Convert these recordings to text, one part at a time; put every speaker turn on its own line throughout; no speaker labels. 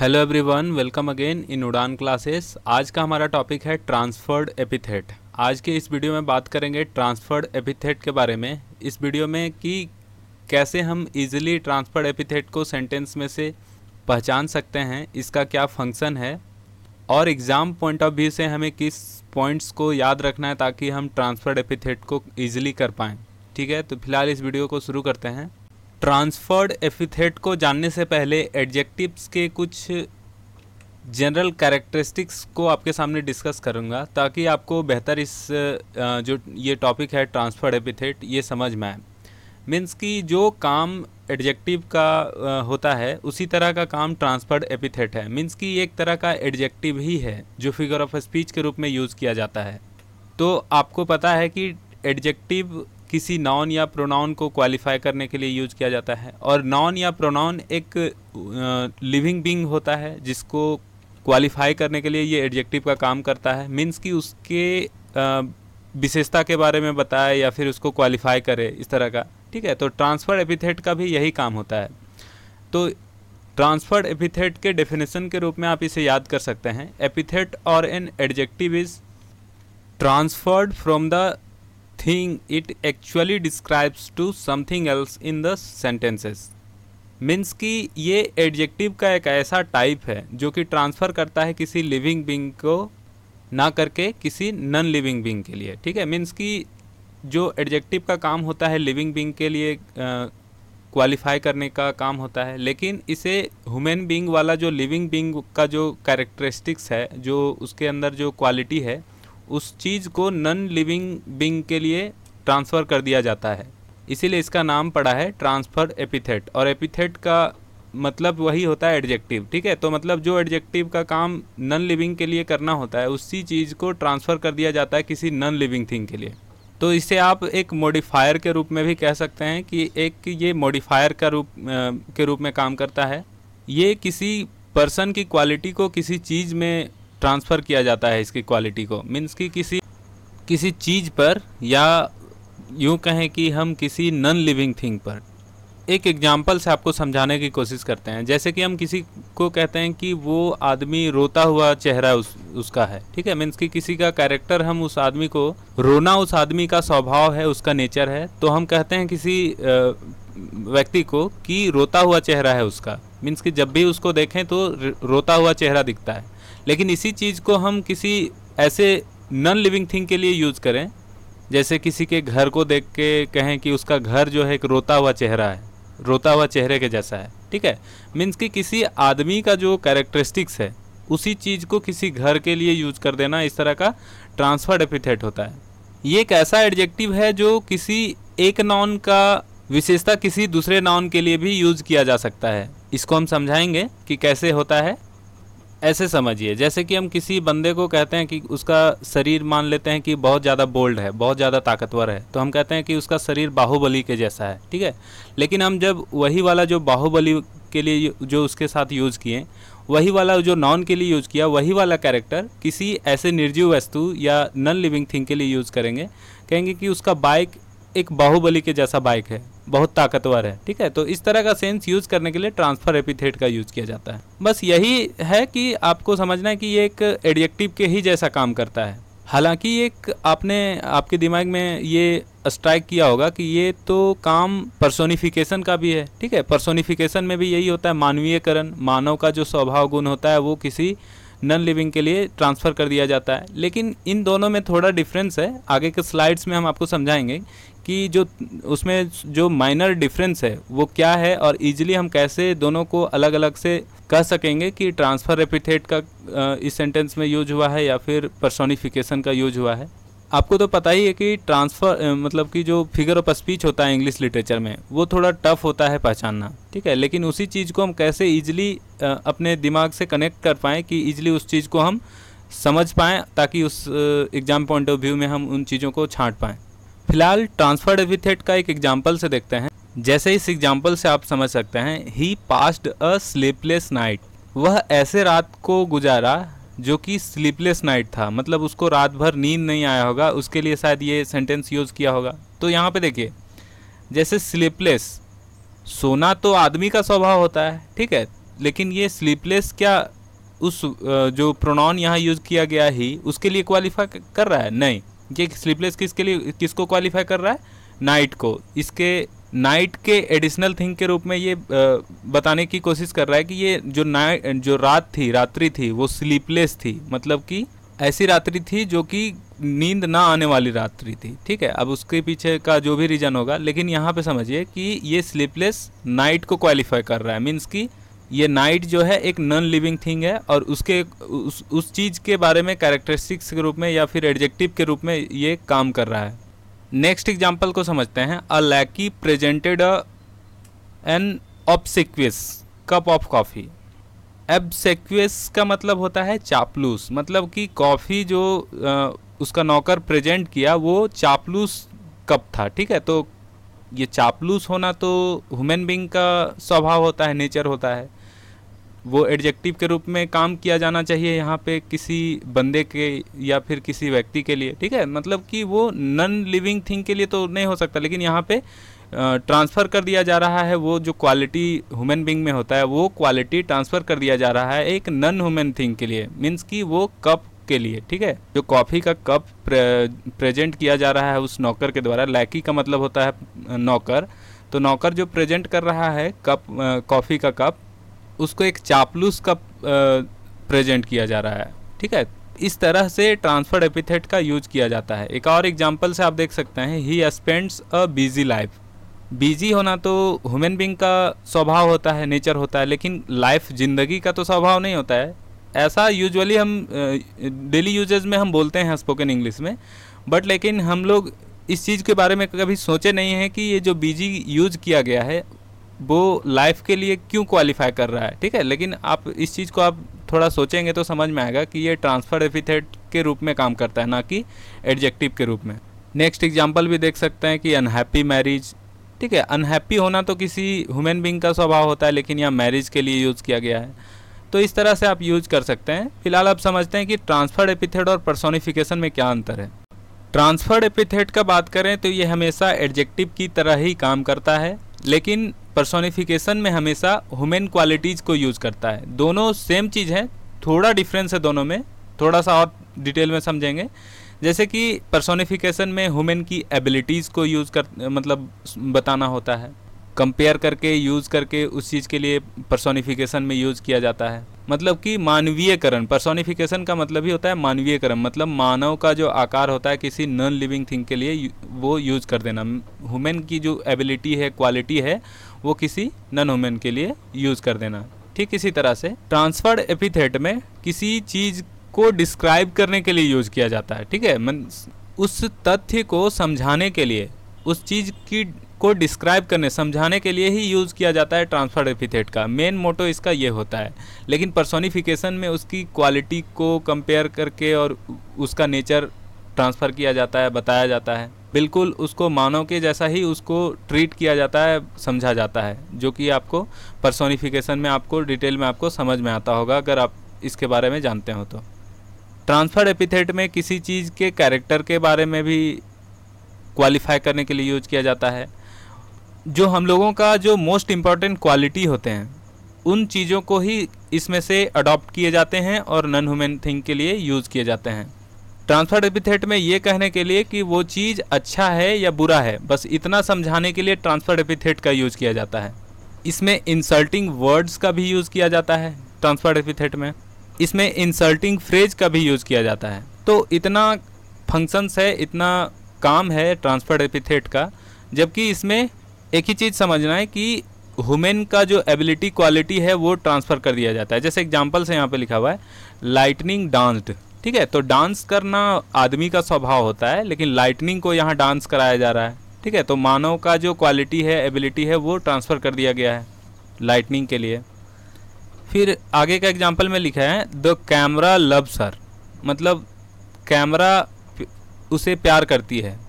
Hello everyone, welcome again in उड़ान classes. आज का हमारा टॉपिक है ट्रांसफर्ड एपिथेट। आज के इस वीडियो में बात करेंगे ट्रांसफर्ड एपिथेट के बारे में। इस वीडियो में कि कैसे हम इजीली ट्रांसफर्ड एपिथेट को सेंटेंस में से पहचान सकते हैं, इसका क्या फंक्शन है और एग्ज़ाम पॉइंट ऑफ व्यू से हमें किस पॉइंट्स को याद रखना है ताकि हम ट्रांसफर्ड एपिथेट को ईजिली कर पाएँ। ठीक है, तो फिलहाल इस वीडियो को शुरू करते हैं। ट्रांसफर्ड एपिथेट को जानने से पहले एडजेक्टिव्स के कुछ जनरल कैरेक्टरिस्टिक्स को आपके सामने डिस्कस करूंगा ताकि आपको बेहतर इस जो ये टॉपिक है ट्रांसफर्ड एपिथेट ये समझ में आए। मीन्स कि जो काम एडजेक्टिव का होता है उसी तरह का काम ट्रांसफर्ड एपिथेट है। मीन्स कि एक तरह का एडजेक्टिव ही है जो फिगर ऑफ स्पीच के रूप में यूज़ किया जाता है। तो आपको पता है कि एडजेक्टिव किसी नाउन या प्रोनाउन को क्वालिफाई करने के लिए यूज किया जाता है और नाउन या प्रोनाउन एक लिविंग बीइंग होता है जिसको क्वालिफाई करने के लिए ये एडजेक्टिव का काम करता है। मीन्स कि उसके विशेषता के बारे में बताए या फिर उसको क्वालिफाई करे, इस तरह का। ठीक है, तो ट्रांसफर्ड एपिथेट का भी यही काम होता है। तो ट्रांसफर्ड एपिथेट के डेफिनेशन के रूप में आप इसे याद कर सकते हैं। एपिथेट और an adjective is transferred from the thing it actually describes to something else in the sentences। Means कि ये एडजेक्टिव का एक ऐसा टाइप है जो कि ट्रांसफ़र करता है किसी लिविंग बीइंग को ना करके किसी नॉन लिविंग बीइंग के लिए। ठीक है, मीन्स कि जो एडजेक्टिव का काम होता है लिविंग बीइंग के लिए क्वालिफाई करने का काम होता है, लेकिन इसे ह्यूमन बीइंग वाला जो लिविंग बीइंग का जो कैरेक्टरिस्टिक्स है, जो उसके अंदर जो क्वालिटी है, उस चीज़ को नॉन लिविंग बीइंग के लिए ट्रांसफ़र कर दिया जाता है। इसीलिए इसका नाम पड़ा है ट्रांसफर्ड एपिथेट। और एपिथेट का मतलब वही होता है एडजेक्टिव। ठीक है, तो मतलब जो एडजेक्टिव का काम नॉन लिविंग के लिए करना होता है उसी चीज़ को ट्रांसफ़र कर दिया जाता है किसी नॉन लिविंग थिंग के लिए। तो इसे आप एक मॉडिफायर के रूप में भी कह सकते हैं कि ये मॉडिफायर का के रूप में काम करता है। ये किसी पर्सन की क्वालिटी को किसी चीज़ में ट्रांसफ़र किया जाता है। इसकी क्वालिटी को मीन्स कि किसी चीज़ पर, या यूँ कहें कि हम किसी नॉन लिविंग थिंग पर। एक एग्जांपल से आपको समझाने की कोशिश करते हैं। जैसे कि हम किसी को कहते हैं कि वो आदमी रोता हुआ चेहरा उसका है। ठीक है, मीन्स कि किसी का कैरेक्टर, हम उस आदमी को रोना उस आदमी का स्वभाव है, उसका नेचर है, तो हम कहते हैं किसी व्यक्ति को कि रोता हुआ चेहरा है उसका। मीन्स कि जब भी उसको देखें तो रोता हुआ चेहरा दिखता है। लेकिन इसी चीज़ को हम किसी ऐसे नॉन लिविंग थिंग के लिए यूज़ करें, जैसे किसी के घर को देख के कहें कि उसका घर जो है एक रोता हुआ चेहरा है, रोता हुआ चेहरे के जैसा है। ठीक है, मीन्स कि किसी आदमी का जो कैरेक्टरिस्टिक्स है उसी चीज़ को किसी घर के लिए यूज कर देना, इस तरह का ट्रांसफर्ड एपिथेट होता है। ये एक ऐसा एडजेक्टिव है जो किसी एक नाउन का विशेषता किसी दूसरे नाउन के लिए भी यूज किया जा सकता है। इसको हम समझाएंगे कि कैसे होता है। ऐसे समझिए, जैसे कि हम किसी बंदे को कहते हैं कि उसका शरीर, मान लेते हैं कि बहुत ज़्यादा बोल्ड है, बहुत ज़्यादा ताकतवर है, तो हम कहते हैं कि उसका शरीर बाहुबली के जैसा है। ठीक है, लेकिन हम जब वही वाला जो बाहुबली के लिए जो उसके साथ यूज़ किए, वही वाला जो नाउन के लिए यूज़ किया, वही वाला कैरेक्टर किसी ऐसे निर्जीव वस्तु या नॉन लिविंग थिंग के लिए यूज़ करेंगे। कहेंगे कि उसका बाइक एक बाहुबली के जैसा बाइक है, बहुत ताकतवर है। ठीक है, तो इस तरह का सेंस यूज़ करने के लिए ट्रांसफर एपिथेट का यूज़ किया जाता है। बस यही है कि आपको समझना है कि ये एक एडजेक्टिव के ही जैसा काम करता है। हालांकि एक आपके दिमाग में ये स्ट्राइक किया होगा कि ये तो काम पर्सोनिफिकेशन का भी है। ठीक है, पर्सोनिफिकेशन में भी यही होता है, मानवीयकरण, मानव का जो स्वभाव गुण होता है वो किसी नॉन लिविंग के लिए ट्रांसफ़र कर दिया जाता है। लेकिन इन दोनों में थोड़ा डिफरेंस है। आगे के स्लाइड्स में हम आपको समझाएंगे कि जो उसमें जो माइनर डिफरेंस है वो क्या है और इजीली हम कैसे दोनों को अलग अलग से कह सकेंगे कि ट्रांसफ़र एपिथेट का इस सेंटेंस में यूज हुआ है या फिर पर्सोनिफिकेशन का यूज हुआ है। आपको तो पता ही है कि ट्रांसफ़र मतलब कि जो फिगर ऑफ स्पीच होता है इंग्लिश लिटरेचर में, वो थोड़ा टफ होता है पहचानना। ठीक है, लेकिन उसी चीज़ को हम कैसे ईजिली अपने दिमाग से कनेक्ट कर पाएँ कि ईजिली उस चीज़ को हम समझ पाएँ, ताकि उस एग्ज़ाम पॉइंट ऑफ व्यू में हम उन चीज़ों को छांट पाएँ। फिलहाल ट्रांसफर्ड एपिथेट का एक एग्जाम्पल से देखते हैं। जैसे इस एग्जाम्पल से आप समझ सकते हैं, ही पास्ड अ स्लीपलेस नाइट। वह ऐसे रात को गुजारा जो कि स्लीपलेस नाइट था, मतलब उसको रात भर नींद नहीं आया होगा, उसके लिए शायद ये सेंटेंस यूज़ किया होगा। तो यहाँ पे देखिए, जैसे स्लीपलेस, सोना तो आदमी का स्वभाव होता है। ठीक है, लेकिन ये स्लीपलेस क्या उस जो प्रोनाउन यहाँ यूज़ किया गया ही उसके लिए क्वालिफाई कर रहा है? नहीं, ये स्लीपलेस किसके लिए, किसको क्वालिफाई कर रहा है? नाइट को। इसके नाइट के एडिशनल थिंग के रूप में ये बताने की कोशिश कर रहा है कि ये जो रात्रि थी वो स्लीपलेस थी, मतलब कि ऐसी रात्रि थी जो कि नींद ना आने वाली रात्रि थी। ठीक है, अब उसके पीछे का जो भी रीजन होगा, लेकिन यहाँ पे समझिए कि ये स्लीपलेस नाइट को क्वालिफाई कर रहा है। मीन्स कि ये नाइट जो है एक नॉन लिविंग थिंग है और उसके उस चीज़ के बारे में कैरेक्टरिस्टिक्स के रूप में या फिर एडजेक्टिव के रूप में ये काम कर रहा है। नेक्स्ट एग्जाम्पल को समझते हैं। A lackey presented an obsequious cup of coffee. Obsequious का मतलब होता है चापलूस, मतलब कि कॉफ़ी जो उसका नौकर प्रेजेंट किया वो चापलूस कप था। ठीक है, तो ये चापलूस होना तो ह्यूमन बीइंग का स्वभाव होता है, नेचर होता है, वो एडजेक्टिव के रूप में काम किया जाना चाहिए यहाँ पे किसी बंदे के या फिर किसी व्यक्ति के लिए। ठीक है, मतलब कि वो नॉन लिविंग थिंग के लिए तो नहीं हो सकता, लेकिन यहाँ पे ट्रांसफ़र कर दिया जा रहा है वो जो क्वालिटी ह्यूमन बीइंग में होता है वो क्वालिटी ट्रांसफ़र कर दिया जा रहा है एक नॉन ह्यूमन थिंग के लिए, मीन्स कि वो कप के लिए। ठीक है, जो कॉफ़ी का कप प्रेजेंट किया जा रहा है उस नौकर के द्वारा, लैकी का मतलब होता है नौकर, तो नौकर जो प्रेजेंट कर रहा है कप कॉफ़ी का कप, उसको एक चापलूस कप प्रेजेंट किया जा रहा है। ठीक है, इस तरह से ट्रांसफर्ड एपिथेट का यूज किया जाता है। एक और एग्जांपल से आप देख सकते हैं, he spends a busy life. Busy होना तो ह्यूमन बीइंग का स्वभाव होता है, नेचर होता है, लेकिन लाइफ जिंदगी का तो स्वभाव नहीं होता है। ऐसा यूजुअली हम डेली यूजेज में हम बोलते हैं स्पोकन इंग्लिश में, बट लेकिन हम लोग इस चीज़ के बारे में कभी सोचे नहीं हैं कि ये जो बिजी यूज किया गया है वो लाइफ के लिए क्यों क्वालिफाई कर रहा है। ठीक है, लेकिन आप इस चीज़ को आप थोड़ा सोचेंगे तो समझ में आएगा कि ये ट्रांसफर एपिथेट के रूप में काम करता है, ना कि एडजेक्टिव के रूप में। नेक्स्ट एग्जांपल भी देख सकते हैं कि अनहैप्पी मैरिज। ठीक है, अनहैप्पी होना तो किसी ह्यूमन बीइंग का स्वभाव होता है, लेकिन यहाँ मैरिज के लिए यूज़ किया गया है, तो इस तरह से आप यूज कर सकते हैं। फिलहाल आप समझते हैं कि ट्रांसफर्ड एपिथेट और पर्सोनिफिकेशन में क्या अंतर है। ट्रांसफर्ड एपिथेट का बात करें तो ये हमेशा एडजेक्टिव की तरह ही काम करता है, लेकिन पर्सोनिफिकेशन में हमेशा ह्यूमन क्वालिटीज़ को यूज़ करता है। दोनों सेम चीज़ है, थोड़ा डिफरेंस है दोनों में, थोड़ा सा और डिटेल में समझेंगे। जैसे कि पर्सोनिफिकेशन में ह्यूमन की एबिलिटीज़ को यूज़ कर मतलब बताना होता है, कंपेयर करके यूज़ करके उस चीज़ के लिए पर्सोनिफिकेशन में यूज़ किया जाता है। मतलब कि मानवीयकरण, पर्सोनिफिकेशन का मतलब ही होता है मानवीयकरण, मतलब मानव का जो आकार होता है किसी नॉन लिविंग थिंग के लिए वो यूज़ कर देना। ह्यूमन की जो एबिलिटी है, क्वालिटी है, वो किसी नॉन ह्यूमन के लिए यूज़ कर देना। ठीक इसी तरह से ट्रांसफर्ड एपिथेट में किसी चीज़ को डिस्क्राइब करने के लिए यूज़ किया जाता है। ठीक है, उस तथ्य को समझाने के लिए, उस चीज़ की को डिस्क्राइब करने समझाने के लिए ही यूज़ किया जाता है ट्रांसफर्ड एपिथेट का। मेन मोटो इसका ये होता है, लेकिन पर्सोनिफिकेशन में उसकी क्वालिटी को कंपेयर करके और उसका नेचर ट्रांसफ़र किया जाता है, बताया जाता है, बिल्कुल उसको मानव के जैसा ही उसको ट्रीट किया जाता है, समझा जाता है, जो कि आपको पर्सोनिफिकेशन में आपको डिटेल में आपको समझ में आता होगा अगर आप इसके बारे में जानते हो तो। ट्रांसफर्ड एपिथेट में किसी चीज़ के कैरेक्टर के बारे में भी क्वालिफाई करने के लिए यूज किया जाता है। जो हम लोगों का जो मोस्ट इम्पॉर्टेंट क्वालिटी होते हैं उन चीज़ों को ही इसमें से अडॉप्ट किए जाते हैं और नॉन ह्यूमन थिंग के लिए यूज़ किए जाते हैं। ट्रांसफर्ड एपिथेट में ये कहने के लिए कि वो चीज़ अच्छा है या बुरा है, बस इतना समझाने के लिए ट्रांसफर्ड एपिथेट का यूज़ किया जाता है। इसमें इंसल्टिंग वर्ड्स का भी यूज़ किया जाता है ट्रांसफर्ड एपिथेट में। इसमें इंसल्टिंग फ्रेज का भी यूज़ किया जाता है। तो इतना फंक्शंस है, इतना काम है ट्रांसफर्ड एपिथेट का, जबकि इसमें एक ही चीज़ समझना है कि ह्यूमन का जो एबिलिटी क्वालिटी है वो ट्रांसफ़र कर दिया जाता है। जैसे एग्जांपल से यहाँ पे लिखा हुआ है लाइटनिंग डांस्ड। ठीक है, तो डांस करना आदमी का स्वभाव होता है, लेकिन लाइटनिंग को यहाँ डांस कराया जा रहा है। ठीक है, तो मानव का जो क्वालिटी है, एबिलिटी है, वो ट्रांसफ़र कर दिया गया है लाइटनिंग के लिए। फिर आगे का एग्जाम्पल में लिखा है द कैमरा लव्स हर, मतलब कैमरा उसे प्यार करती है।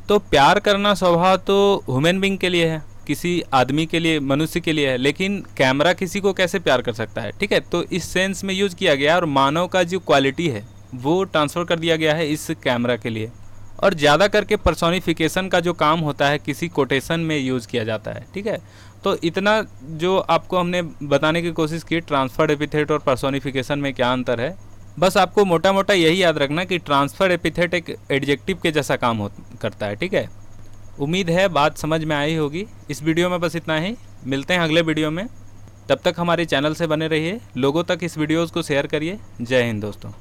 तो प्यार करना स्वभाव तो ह्यूमन बीइंग के लिए है, किसी आदमी के लिए, मनुष्य के लिए है, लेकिन कैमरा किसी को कैसे प्यार कर सकता है। ठीक है, तो इस सेंस में यूज़ किया गया और मानव का जो क्वालिटी है वो ट्रांसफ़र कर दिया गया है इस कैमरा के लिए। और ज़्यादा करके पर्सोनिफिकेशन का जो काम होता है किसी कोटेशन में यूज़ किया जाता है। ठीक है, तो इतना जो आपको हमने बताने की कोशिश की ट्रांसफर्ड एपिथेट और पर्सोनिफिकेशन में क्या अंतर है। बस आपको मोटा मोटा यही याद रखना कि ट्रांसफर्ड एपिथेट एक एडजेक्टिव के जैसा काम करता है, ठीक है। उम्मीद है बात समझ में आई होगी। इस वीडियो में बस इतना ही, मिलते हैं अगले वीडियो में। तब तक हमारे चैनल से बने रहिए, लोगों तक इस वीडियोज़ को शेयर करिए। जय हिंद दोस्तों।